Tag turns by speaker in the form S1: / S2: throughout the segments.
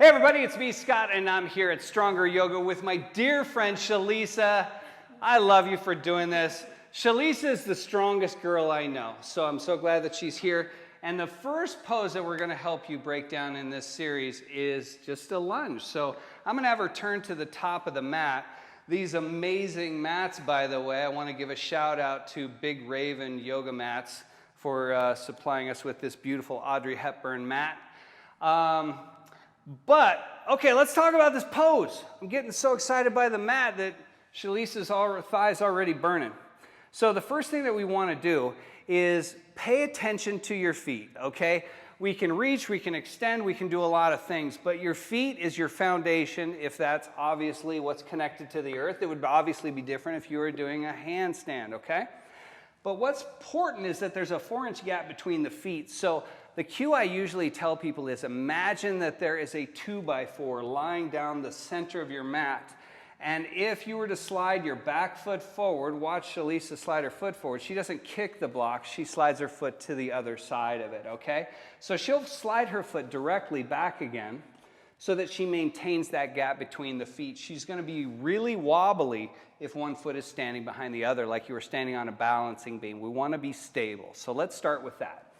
S1: Hey everybody, it's me, Scott, and I'm here at Stronger Yoga with my dear friend Shalisa. I love you for doing this. Shalisa is the strongest girl I know, so I'm so glad that she's here. And the first pose that we're going to help you break down in this series is just a lunge. So I'm going to have her turn to the top of the mat. These amazing mats, by the way, I want to give a shout out to Big Raven Yoga Mats for supplying us with this beautiful Audrey Hepburn mat. But, okay, let's talk about this pose. I'm getting so excited by the mat that Shalisa's thighs already burning. So the first thing that we want to do is pay attention to your feet, okay? We can reach, we can extend, we can do a lot of things, but your feet is your foundation. If that's obviously what's connected to the earth, it would obviously be different if you were doing a handstand, okay? But what's important is that there's a 4-inch gap between the feet. So the cue I usually tell people is imagine that there is a 2x4 lying down the center of your mat. And if you were to slide your back foot forward, watch Shalisa slide her foot forward. She doesn't kick the block, she slides her foot to the other side of it, okay? So she'll slide her foot directly back again so that she maintains that gap between the feet. She's going to be really wobbly if one foot is standing behind the other, like you were standing on a balancing beam. We want to be stable. So let's start with that.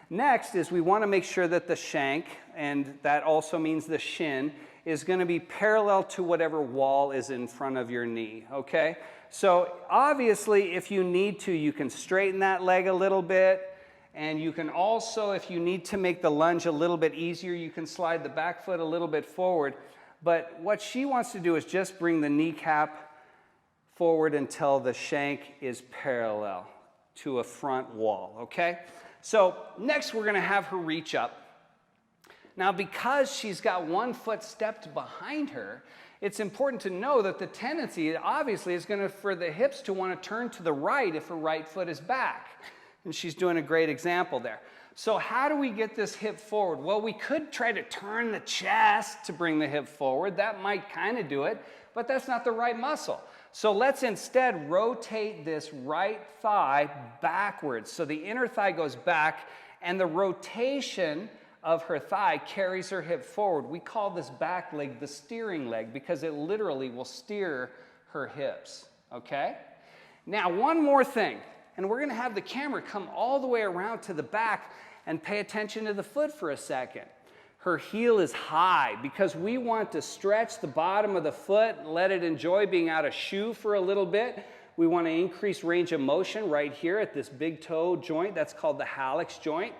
S1: Next is we want to make sure that the shank, and that also means the shin, is going to be parallel to whatever wall is in front of your knee, okay? So obviously, if you need to, you can straighten that leg a little bit, and you can also, if you need to make the lunge a little bit easier, you can slide the back foot a little bit forward. But what she wants to do is just bring the kneecap forward until the shank is parallel to a front wall, okay? So next we're going to have her reach up. Now because she's got one foot stepped behind her, it's important to know that the tendency obviously is going to for the hips to want to turn to the right if her right foot is back. And she's doing a great example there. So how do we get this hip forward? Well, we could try to turn the chest to bring the hip forward. That might kind of do it, but that's not the right muscle. So let's instead rotate this right thigh backwards. So the inner thigh goes back, and the rotation of her thigh carries her hip forward. We call this back leg the steering leg because it literally will steer her hips, okay? Now, one more thing, and we're going to have the camera come all the way around to the back and pay attention to the foot for a second. Her heel is high because we want to stretch the bottom of the foot, let it enjoy being out of shoe for a little bit. We want to increase range of motion right here at this big toe joint. That's called the hallux joint.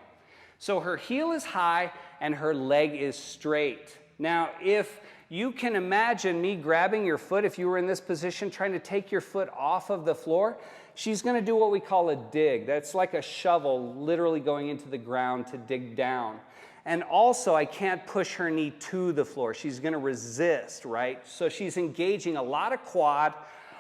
S1: So her heel is high and her leg is straight. Now, if you can imagine me grabbing your foot, if you were in this position, trying to take your foot off of the floor, she's going to do what we call a dig. That's like a shovel literally going into the ground to dig down. And also, I can't push her knee to the floor. She's going to resist, right? So she's engaging a lot of quad,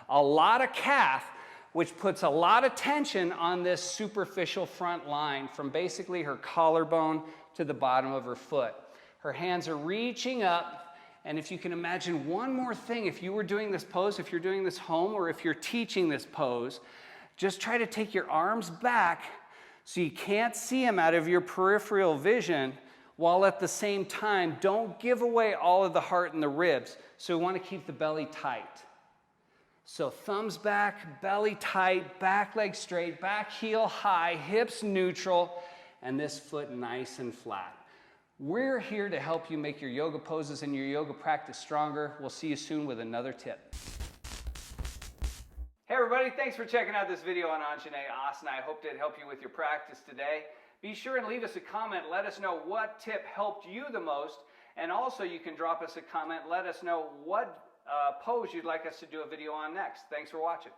S1: a lot of calf, which puts a lot of tension on this superficial front line from basically her collarbone to the bottom of her foot. Her hands are reaching up, and if you can imagine one more thing, if you were doing this pose, if you're doing this home, or if you're teaching this pose, just try to take your arms back so you can't see them out of your peripheral vision, while at the same time, don't give away all of the heart and the ribs. So we want to keep the belly tight. So thumbs back, belly tight, back leg straight, back heel high, hips neutral, and this foot nice and flat. We're here to help you make your yoga poses and your yoga practice stronger. We'll see you soon with another tip. Hey everybody, thanks for checking out this video on Anjaneyasana. I hope it helped you with your practice today. Be sure and leave us a comment. Let us know what tip helped you the most. And also you can drop us a comment. Let us know what pose you'd like us to do a video on next. Thanks for watching.